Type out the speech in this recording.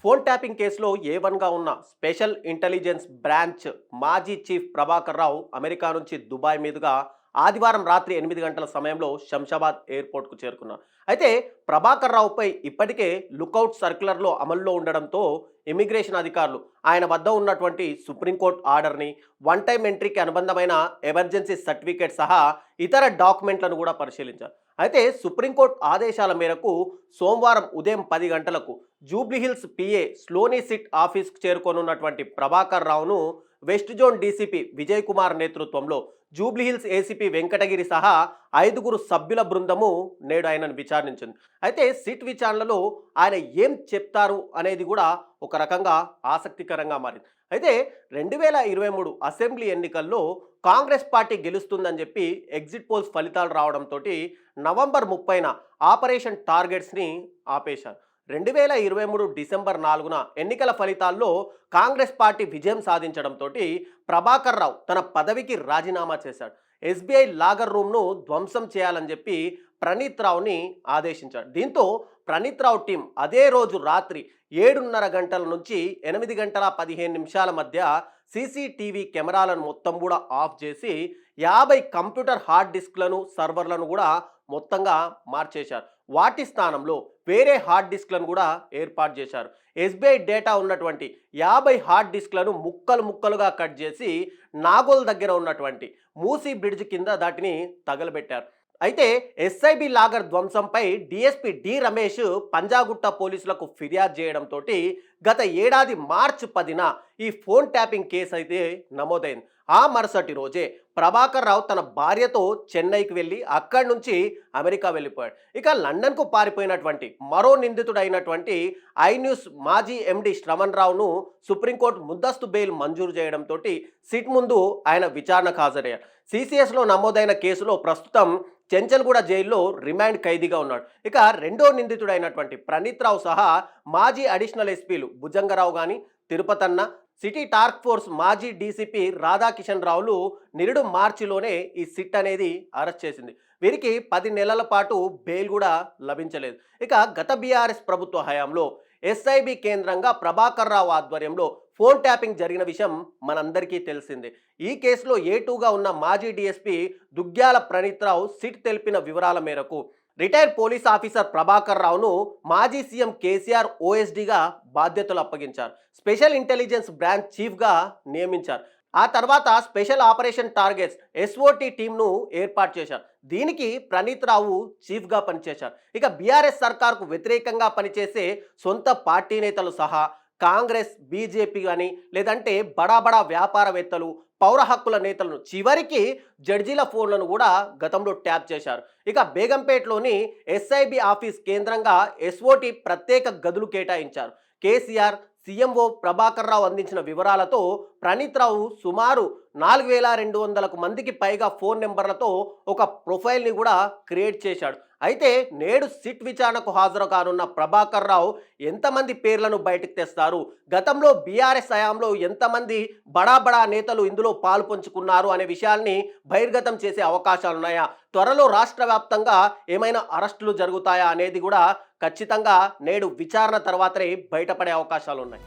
Phone tapping కేసులో A1గా ఉన్న special intelligence branch మాజీ చీఫ్ ప్రభాకర్ రావు అమెరికా నుంచి దుబాయ్ మీదుగా ఆదివారం రాత్రి 8 గంటల సమయంలో శంషాబాద్ ఎయిర్పోర్ట్కు చేరుకున్నారు. అయితే ప్రభాకర్ రావుపై ఇప్పటికే లుకౌట్ సర్క్యులర్లో అమల్లో ఉండడంతో ఇమిగ్రేషన్ అధికారులు ఆయన వద్ద ఉన్నటువంటి సుప్రీంకోర్టు ఆర్డర్ని, వన్ టైం ఎంట్రీకి అనుబంధమైన ఎమర్జెన్సీ సర్టిఫికేట్ సహా ఇతర డాక్యుమెంట్లను కూడా పరిశీలించారు. అయితే సుప్రీంకోర్టు ఆదేశాల మేరకు సోమవారం ఉదయం 10 గంటలకు జూబ్లీహిల్స్ పిఏ స్లోనీ సిట్ ఆఫీస్కు చేరుకోనున్నటువంటి ప్రభాకర్ రావును west zone DCP Vijay Kumar నేతృత్వంలో జూబ్లీహిల్స్ ఏసీపీ వెంకటగిరి సహా 5 సభ్యుల బృందము నేడు ఆయనను విచారించింది. అయితే సిట్ విచారణలో ఆయన ఏం చెప్తారు అనేది కూడా ఒక రకంగా ఆసక్తికరంగా మారింది. అయితే 2023 అసెంబ్లీ ఎన్నికల్లో కాంగ్రెస్ పార్టీ గెలుస్తుందని చెప్పి ఎగ్జిట్ పోల్స్ ఫలితాలు రావడంతో నవంబర్ 30న ఆపరేషన్ టార్గెట్స్ని ఆపేశారు. 2023 డిసెంబర్ 4న ఎన్నికల ఫలితాల్లో కాంగ్రెస్ పార్టీ విజయం సాధించడంతో ప్రభాకర్ రావు తన పదవికి రాజీనామా చేశాడు. ఎస్బీఐ లాగర్ రూమ్ను ధ్వంసం చేయాలని చెప్పి ప్రణీత్ రావుని ఆదేశించాడు. దీంతో ప్రణీత్ రావు టీం అదే రోజు రాత్రి 7:30 గంటల నుంచి 8 గంటల 15 నిమిషాల మధ్య సీసీటీవీ కెమెరాలను మొత్తం కూడా ఆఫ్ చేసి 50 కంప్యూటర్ హార్డ్ డిస్క్లను సర్వర్లను కూడా మొత్తంగా మార్చేశారు. వాటి స్థానంలో వేరే హార్డ్ డిస్క్లను కూడా ఏర్పాటు చేశారు. ఎస్బీఐ డేటా ఉన్నటువంటి 50 హార్డ్ డిస్క్లను ముక్కలు ముక్కలుగా కట్ చేసి నాగోల్ దగ్గర ఉన్నటువంటి మూసీ బ్రిడ్జ్ కింద దాటిని తగలబెట్టారు. అయితే ఎస్ఐబి లాగర్ ధ్వంసంపై డిఎస్పీ డి రమేష్ పంజాగుట్ట పోలీసులకు ఫిర్యాదు చేయడంతో గత ఏడాది మార్చి 10న ఈ ఫోన్ ట్యాపింగ్ కేసు అయితే నమోదైంది. ఆ మరుసటి రోజే ప్రభాకర్ రావు తన భార్యతో చెన్నైకి వెళ్ళి అక్కడి నుంచి అమెరికా వెళ్ళిపోయాడు. ఇక లండన్కు పారిపోయినటువంటి మరో నిందితుడైనటువంటి ఐన్యూస్ మాజీ ఎండి శ్రవణ్ రావును సుప్రీంకోర్టు ముందస్తు బెయిల్ మంజూరు చేయడంతో సిట్ ముందు ఆయన విచారణకు హాజరయ్యారు. సిసిఎస్లో నమోదైన కేసులో ప్రస్తుతం చెంచల్గూడ జైల్లో రిమాండ్ ఖైదీగా ఉన్నాడు. ఇక రెండో నిందితుడైనటువంటి ప్రణీత్ రావు సహా మాజీ అడిషనల్ ఎస్పీలు భుజంగరావు కానీ, తిరుపతన్న, సిటీ టాస్క్ ఫోర్స్ మాజీ డీసీపీ రాధాకిషన్ రావులు నిరుడు మార్చిలోనే ఈ సిట్ అనేది అరెస్ట్ చేసింది. వీరికి 10 నెలల పాటు బెయిల్ కూడా లభించలేదు. ఇక గత బీఆర్ఎస్ ప్రభుత్వ హయాంలో ఎస్ఐబి కేంద్రంగా ప్రభాకర్ రావు ఆధ్వర్యంలో ఫోన్ ట్యాపింగ్ జరిగిన విషయం మనందరికీ తెలిసిందే. ఈ కేసులో A2గా ఉన్న మాజీ డీఎస్పీ దుగ్గ్యాల ప్రణీత్ రావు సిట్ తెలిపిన వివరాల మేరకు రిటైర్డ్ పోలీస్ ఆఫీసర్ ప్రభాకర్ రావును మాజీ సీఎం కేసీఆర్ ఓఎస్డీగా బాధ్యతలు అప్పగించారు. స్పెషల్ ఇంటెలిజెన్స్ బ్రాంచ్ చీఫ్గా నియమించారు. ఆ తర్వాత స్పెషల్ ఆపరేషన్ టార్గెట్స్ ఎస్ఓటీ టీంను ఏర్పాటు చేశారు. దీనికి ప్రణీత్ రావు చీఫ్గా పనిచేశారు. ఇక బీఆర్ఎస్ సర్కార్కు వ్యతిరేకంగా పనిచేసే సొంత పార్టీ నేతలు సహా కాంగ్రెస్, బీజేపీ కానీ లేదంటే బడా వ్యాపారవేత్తలు, పౌర హక్కుల నేతలను చివరికి జడ్జీల ఫోన్లను కూడా గతంలో ట్యాప్ చేశారు. ఇక బేగంపేటలోని ఎస్ఐబి ఆఫీస్ కేంద్రంగా ఎస్ఓటీ ప్రత్యేక గదులు కేటాయించారు. కేసీఆర్, సీఎంఓ ప్రభాకర్ రావు అందించిన వివరాలతో ప్రణీత్ రావు సుమారు 4200 మందికి పైగా ఫోన్ నెంబర్లతో ఒక ప్రొఫైల్ని కూడా క్రియేట్ చేశాడు. అయితే నేడు సిట్ విచారణకు హాజరు కానున్న ప్రభాకర్ రావు ఎంతమంది పేర్లను బయటకు తెస్తారు, గతంలో బీఆర్ఎస్ హయాంలో ఎంతమంది బడా నేతలు ఇందులో పాలు పంచుకున్నారు అనే విషయాల్ని బహిర్గతం చేసే అవకాశాలున్నాయా, త్వరలో రాష్ట్ర వ్యాప్తంగా ఏమైనా అరెస్టులు జరుగుతాయా అనేది కూడా ఖచ్చితంగా నేడు విచారణ తర్వాతనే బయటపడే అవకాశాలు ఉన్నాయి.